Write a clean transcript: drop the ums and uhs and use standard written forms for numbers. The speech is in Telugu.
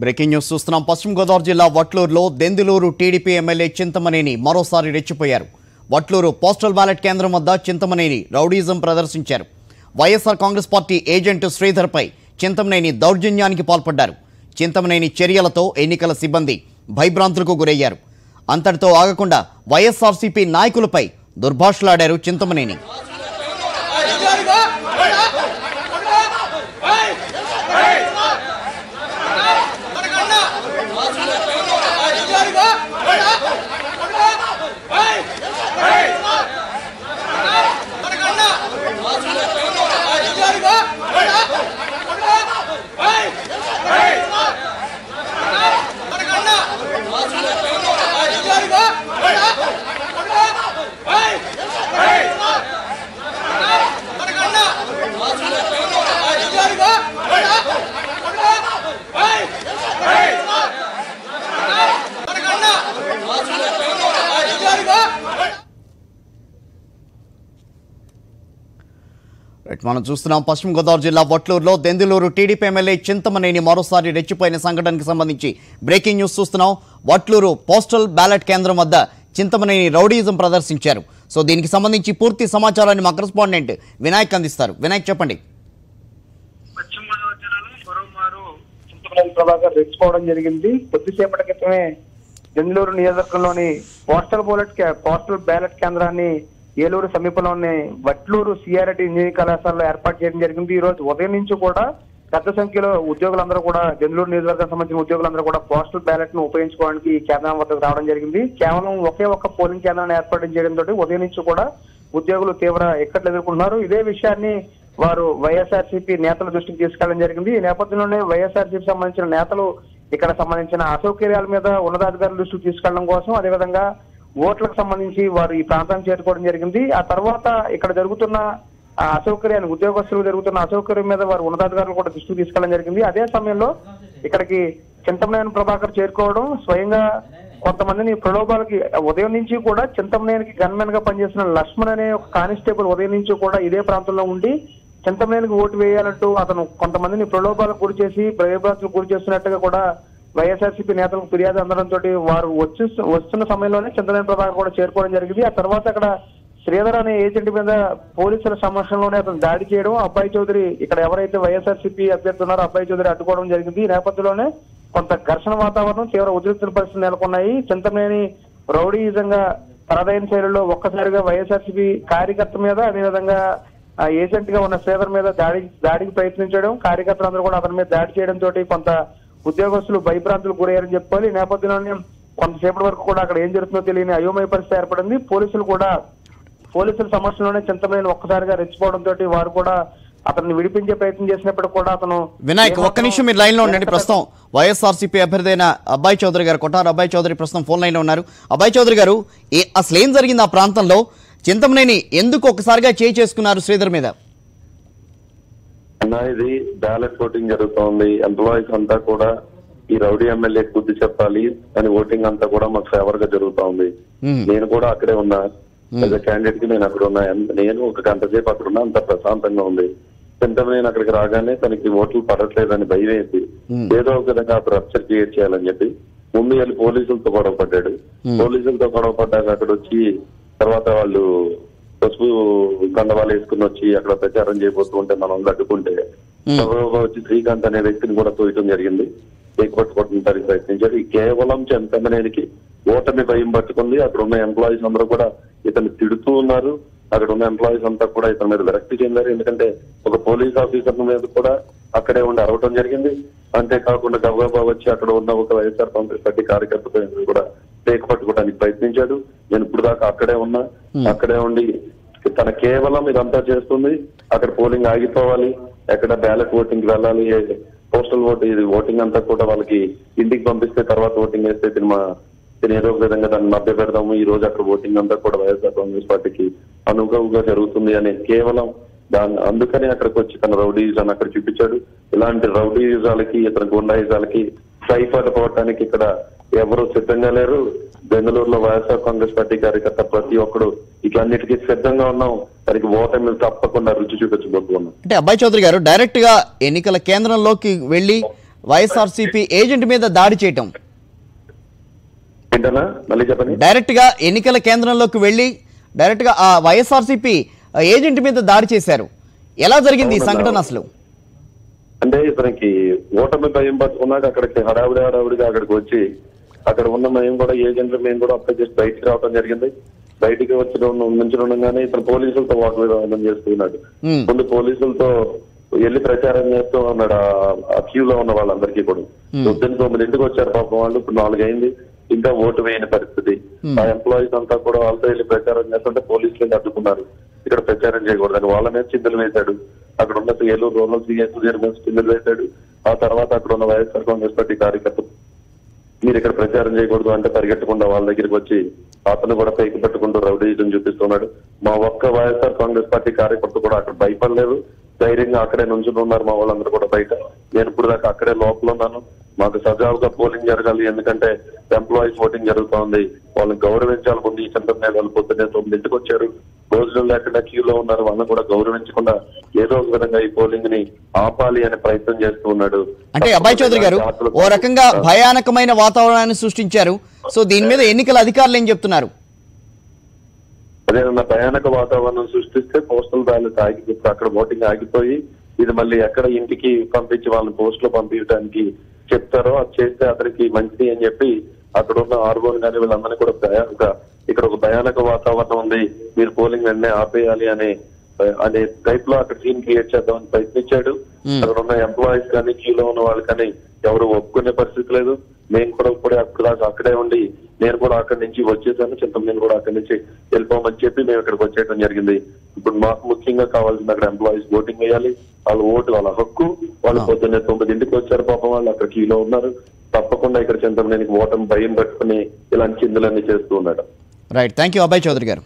బ్రేకింగ్ న్యూస్ చూస్తున్నాం. పశ్చిమ గోదావరి జిల్లా వట్లూరులో దెందులూరు టీడీపీ ఎమ్మెల్యే చింతమనేని మరోసారి రెచ్చిపోయారు. వట్లూరు పోస్టల్ బ్యాలెట్ కేంద్రం వద్ద చింతమనేని రౌడీజం ప్రదర్శించారు. వైఎస్ఆర్ కాంగ్రెస్ పార్టీ ఏజెంట్ శ్రీధర్పై చింతమనేని దౌర్జన్యానికి పాల్పడ్డారు. చింతమనేని చర్యలతో ఎన్నికల సిబ్బంది భయభ్రాంతులకు గురయ్యారు. అంతటితో ఆగకుండా వైఎస్ఆర్సీపీ నాయకులపై దుర్భాషలాడారు చింతమనేని. మనం చూస్తున్నాం పశ్చిమ గోదావరి జిల్లా వట్లూరులో దెందులూరు టీడీపీ ఎమ్మెల్యే చింతమనేని మరోసారి రెచ్చిపోయిన సంఘటనకు సంబంధించి బ్రేకింగ్ న్యూస్ చూస్తున్నాం. వట్లూరు పోస్టల్ బ్యాలెట్ కేంద్రం వద్ద చింతమనేని రౌడీజం ప్రదర్శించారు. సో దీనికి సంబంధించి పూర్తి సమాచారాన్ని మా కరెస్పాండెంట్ వినాయక్ అందిస్తారు. వినాయక్, చెప్పండి. పశ్చిమ గోదావరి జిల్లాలో మరోమారు చింతమనేని ప్రభాకర్ రెచ్చిపోవడం జరిగింది. కొద్దిసేపటి క్రితమే దెందులూరు నియోజకవర్గంలోని పోస్టల్ బ్యాలెట్ కేంద్రాన్ని ఏలూరు సమీపంలోని వట్లూరు సిఆర్ఐటి ఇంజనీరింగ్ కళాశాలలో ఏర్పాటు చేయడం జరిగింది. ఈ రోజు ఉదయం నుంచి కూడా పెద్ద సంఖ్యలో ఉద్యోగులందరూ కూడా దెందులూరు నియోజకవర్గానికి సంబంధించిన ఉద్యోగులందరూ కూడా పోస్టల్ బ్యాలెట్ ను ఉపయోగించుకోవడానికి ఈ కేంద్రం వద్దకు రావడం జరిగింది. కేవలం ఒకే ఒక్క పోలింగ్ కేంద్రాన్ని ఏర్పాటు చేయడంతో ఉదయం నుంచి కూడా ఉద్యోగులు తీవ్ర ఇక్కట్లు ఎదుర్కొంటున్నారు. ఇదే విషయాన్ని వారు వైఎస్ఆర్సీపీ నేతల దృష్టికి తీసుకెళ్లడం జరిగింది. ఈ నేపథ్యంలోనే వైఎస్ఆర్సీపీ సంబంధించిన నేతలు ఇక్కడ సంబంధించిన అసౌకర్యాల మీద ఉన్నతాధికారుల దృష్టికి తీసుకెళ్లడం కోసం, అదేవిధంగా ఓట్లకు సంబంధించి వారు ఈ ప్రాంతానికి చేరుకోవడం జరిగింది. ఆ తర్వాత ఇక్కడ జరుగుతున్న అసౌకర్యాన్ని, ఉద్యోగస్తులకు జరుగుతున్న అసౌకర్యం మీద వారు ఉన్నతాధికారులు కూడా దృష్టికి తీసుకెళ్లడం జరిగింది. అదే సమయంలో ఇక్కడికి చింతమనేని ప్రభాకర్ చేరుకోవడం, స్వయంగా కొంతమందిని ప్రలోభాలకి ఉదయం నుంచి కూడా చింతమనేనికి గన్మెన్ గా పనిచేసిన లక్ష్మణ్ అనే ఒక కానిస్టేబుల్ ఉదయం నుంచి కూడా ఇదే ప్రాంతంలో ఉండి చింతమనేనికి ఓటు వేయాలంటూ అతను కొంతమందిని ప్రలోభాలకు గురి చేసి భయభ్రాంతులకు గురి చేస్తున్నట్టుగా కూడా వైఎస్ఆర్సీపీ నేతలకు ఫిర్యాదు అందడంతో వారు వస్తున్న సమయంలోనే చింతమనేని ప్రభాకర్ కూడా చేరుకోవడం జరిగింది. ఆ తర్వాత అక్కడ శ్రీధర్ అనే ఏజెంట్ మీద పోలీసుల సమక్షంలోనే అతను దాడి చేయడం, అబ్బాయి చౌదరి ఇక్కడ ఎవరైతే వైఎస్ఆర్సీపీ అభ్యర్థి ఉన్నారో అబ్బాయి చౌదరి అడ్డుకోవడం జరిగింది. ఈ నేపథ్యంలోనే కొంత ఘర్షణ వాతావరణం, తీవ్ర ఉద్రిక్తుల పరిస్థితులు నెలకొన్నాయి. చింతమనేని రౌడీయిజంగా తనదైన శైలిలో ఒక్కసారిగా వైఎస్ఆర్సీపీ కార్యకర్త మీద, అదేవిధంగా ఏజెంట్ గా ఉన్న శ్రీధర్ మీద దాడికి ప్రయత్నించడం, కార్యకర్తలందరూ కూడా అతని మీద దాడి చేయడంతో కొంత ఉద్యోగస్తులు భయభ్రాంతులకు గురయ్యారని చెప్పుకోవాలి. ఈ నేపథ్యంలోనే కొంతసేపటి వరకు కూడా అక్కడ ఏం జరుగుతుందో తెలియని అయోమయ పరిస్థితి ఏర్పడింది. పోలీసుల సమక్షంలోనే చింతమనేని ఒక్కసారిగా రెచ్చిపోవడంతో వారు కూడా అతన్ని విడిపించే ప్రయత్నం చేసినప్పుడు కూడా అతను. వినాయక్, ఒక్క నిమిషం మీరు లైన్ లో ఉండండి. ప్రస్తుతం వైఎస్ఆర్సీపీ అభ్యర్థి అయిన అబ్బాయి చౌదరి గారు, కొట్టారు అబ్బాయి చౌదరి ప్రస్తుతం ఫోన్ లైన్ లో ఉన్నారు. అబ్బాయి చౌదరి గారు, అసలు ఏం జరిగింది ఆ ప్రాంతంలో? చింతమనేని ఎందుకు ఒక్కసారిగా చేసుకున్నారు శ్రీధర్ మీద? ఇది బ్యాలెట్ ఓటింగ్ జరుగుతోంది. ఎంప్లాయీస్ అంతా కూడా ఈ రౌడీ ఎమ్మెల్యే బుద్ధి చెప్పాలి అని ఓటింగ్ అంతా కూడా మాకు ఫేవర్ గా జరుగుతా ఉంది. నేను కూడా అక్కడే ఉన్నా, క్యాండిడేట్ కి నేను అక్కడ ఉన్నా. నేను ఒక గంట సేపు అక్కడ ఉన్నా, అంత ప్రశాంతంగా ఉంది. చింతమనేని అక్కడికి రాగానే తనకి ఓట్లు పడట్లేదని భయం వేసి ఏదో ఒక విధంగా రప్చర్ క్రియేట్ చేయాలని చెప్పి ముందు వెళ్ళి పోలీసులతో గొడవ పడ్డాడు. పోలీసులతో గొడవ పడ్డాక అక్కడ వచ్చి తర్వాత వాళ్ళు పసుపు కండవాళ్ళు వేసుకుని వచ్చి అక్కడ ప్రచారం చేయబోతూ ఉంటే మనం అడ్డుకుంటే వచ్చి శ్రీకాంత్ అనే వ్యక్తిని కూడా తోయటం జరిగింది. పట్టుకోవడానికి ప్రయత్నించారు. కేవలం చింతమనేనికి ఓటమి భయం పట్టుకుంది. అక్కడ ఉన్న ఎంప్లాయీస్ అందరూ కూడా ఇతను తిడుతూ ఉన్నారు. అక్కడ ఉన్న ఎంప్లాయీస్ అంతా కూడా ఇతని మీద విరక్తి చెందారు. ఎందుకంటే ఒక పోలీస్ ఆఫీసర్ మీద కూడా అక్కడే ఉండి అరవటం జరిగింది. అంతేకాకుండా గబగబా వచ్చి అక్కడ ఉన్న ఒక వైఎస్ఆర్ కాంగ్రెస్ పార్టీ కార్యకర్తతో కూడా బ్రేక్ పట్టుకోవడానికి ప్రయత్నించాడు. నేను ఇప్పుడు దాకా అక్కడే ఉన్నా. అక్కడే ఉండి తన కేవలం ఇదంతా చేస్తుంది. అక్కడ పోలింగ్ ఆగిపోవాలి, ఎక్కడ బ్యాలెట్ ఓటింగ్ వెళ్ళాలి, పోస్టల్ ఓటింగ్ అంతా కూడా వాళ్ళకి ఇంటికి పంపిస్తే తర్వాత ఓటింగ్ వేస్తే దీని ఏదో ఒక విధంగా దాన్ని మధ్య పెడదాము. ఈ రోజు అక్కడ ఓటింగ్ అంతా కూడా వైఎస్ఆర్ కాంగ్రెస్ పార్టీకి అనుగుణంగా జరుగుతుంది అని కేవలం అందుకని అక్కడికి వచ్చి తన రౌడీజాన్ని అక్కడ చూపించాడు. ఇలాంటి రౌడీజాలకి, ఇతర గుండాయిజాలకి సైపడిపోవటానికి ఇక్కడ ఎవరు సిద్ధంగా లేరు. బెంగళూరులో వైఎస్ఆర్ కాంగ్రెస్ పార్టీ కార్యకర్త ప్రతి ఒక్కడు ఇట్లన్నిటికీ సిద్ధంగా ఉన్నాం. దానికి ఓటమి తప్పకుండా రుచి చూపించబోతున్నాం. అంటే అబ్బాయి చౌదరి గారు డైరెక్ట్ గా ఎన్నికల కేంద్రంలోకి వెళ్లి వైఎస్ఆర్సీపీ ఏజెంట్ మీద దాడి చేయటం? ఏంటన్నా మళ్ళీ చెప్పండి. డైరెక్ట్ గా ఎన్నికల కేంద్రంలోకి వెళ్ళి డైరెక్ట్ గా ఆ వైఎస్ఆర్సీపీ ఏజెంట్ మీద దాడి చేశారు. ఎలా జరిగింది ఈ సంఘటన అసలు? అంటే ఇతనికి ఓటమి భయం పట్టుకున్నాక అక్కడికి హడావిడిగా అక్కడికి వచ్చి అక్కడ ఉన్న మేము కూడా ఏజెంట్లు మేము కూడా అప్లై చేసి బయటికి రావడం జరిగింది. బయటికి వచ్చి నుంచి ఉండగానే ఇతను పోలీసులతో వాగ్వివాదం చేస్తున్నాడు. ముందు పోలీసులతో వెళ్ళి ప్రచారం చేస్తూ ఉన్నాడు ఆ క్యూలో ఉన్న వాళ్ళందరికీ కూడా. 9 వచ్చారు పాపం వాళ్ళు. ఇప్పుడు 4 అయింది, ఇంకా ఓటు వేయని పరిస్థితి. ఆ ఎంప్లాయీస్ అంతా కూడా వాళ్ళతో వెళ్ళి ప్రచారం చేస్తుంటే పోలీసులు అడ్డుకున్నారు. ఇక్కడ ప్రచారం చేయకూడదని వాళ్ళ మీద చింతలు వేశాడు. అక్కడ ఉన్న ఏలూరు రూరల్ సీఎస్ చింతలు వేశాడు. ఆ తర్వాత అక్కడ ఉన్న వైఎస్ఆర్ కాంగ్రెస్ పార్టీ కార్యకర్తలు మీరు ఇక్కడ ప్రచారం చేయకూడదు అంటే పరిగెట్టకుండా వాళ్ళ దగ్గరికి వచ్చి అతను కూడా పైకి పెట్టుకుంటూ రౌడీజం చూపిస్తున్నాడు. మా ఒక్క వైఎస్ఆర్ కాంగ్రెస్ పార్టీ కార్యకర్త కూడా అక్కడ భయపడలేదు, ధైర్యంగా అక్కడే నుంచుని ఉన్నారు. మా వాళ్ళందరూ కూడా బయట, నేను ఇప్పుడు దాకా అక్కడే లోపల ఉన్నాను. మాకు సజావుగా పోలింగ్ జరగాలి, ఎందుకంటే ఎంప్లాయీస్ ఓటింగ్ జరుగుతూ ఉంది, వాళ్ళని గౌరవించాలి. ముందు ఈ సందర్భంగా వాళ్ళు పొద్దున్నే 9 వచ్చారు, భోజనం లేకుండా క్యూలో ఉన్నారు. వాళ్ళని కూడా గౌరవించకుండా ఏదో ఒక విధంగా ఈ పోలింగ్ ని ఆపాలి అనే ప్రయత్నం చేస్తూ ఉన్నాడు. అంటే అభయ్ చౌదరి గారు ఓ రకంగా భయానకమైన వాతావరణాన్ని సృష్టించారు. సో దీని మీద ఎన్నికల అధికారులు ఏం చెప్తున్నారు? అదేనన్నా, భయానక వాతావరణం సృష్టిస్తే పోస్టల్ బ్యాలెట్ అక్కడ ఓటింగ్ ఆగిపోయి ఇది మళ్ళీ ఎక్కడ ఇంటికి పంపించి వాళ్ళని పోస్ట్ లో పంపించడానికి చెప్తారో అది చేస్తే అతనికి మంచిది అని చెప్పి అక్కడ ఉన్న ఆర్గోని కానీ వీళ్ళందరినీ కూడా ఇక్కడ ఒక భయానక వాతావరణం ఉంది, మీరు పోలింగ్ వెంటనే ఆపేయాలి అనే టైప్ లో అక్కడ సీన్ క్రియేట్ చేద్దామని ప్రయత్నించాడు. అక్కడ ఉన్న ఎంప్లాయీస్ కానీ క్యూలో ఉన్న వాళ్ళు కానీ ఎవరు ఒప్పుకునే పరిస్థితి లేదు. మేము కూడా ఇప్పుడే అక్కడే ఉండి నేను కూడా అక్కడి నుంచి వచ్చేసాను, చింతమనేని కూడా అక్కడి నుంచి వెళ్ళిపోమని చెప్పి మేము ఇక్కడికి వచ్చేయడం జరిగింది. ఇప్పుడు మాకు ముఖ్యంగా కావాల్సింది అక్కడ ఎంప్లాయీస్ ఓటింగ్ వేయాలి, వాళ్ళ ఓటు వాళ్ళ హక్కు. వాళ్ళు పొద్దున్నే 9 వచ్చారు పాపం, వాళ్ళు అక్కడ క్యూలో ఉన్నారు. తప్పకుండా ఇక్కడ చింతమనేనికి ఓటమి భయం పెట్టుకుని ఇలాంటి చిందులన్నీ చేస్తూ ఉన్నాడు. Right, thank you Abhay Chaudhary గారు.